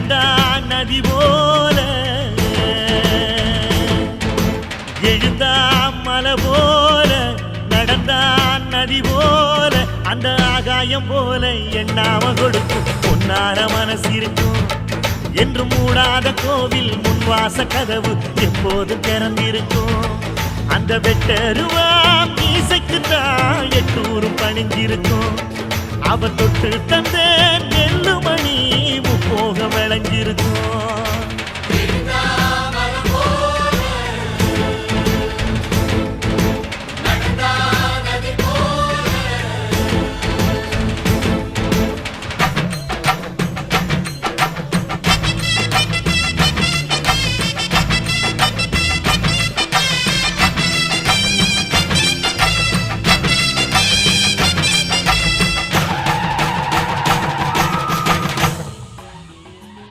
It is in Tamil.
நடந்தான் நதி போல எழுந்தான் மலை போல நடந்தான் நதி போல அந்த ஆகாயம் போல எண்ணாம கொடுக்கும் பொன்னார மனசு இருக்கும் என்று மூடாத கோவில் முன்வாச கதவு எப்போது திறந்திருக்கும் அந்த வெட்டருவா மீசைக்கு தான் 800 பணிஞ்சிருக்கும் அவ தொட்டு தந்த நெல்லுமணி முப்போக விளைஞ்சிருக்கும்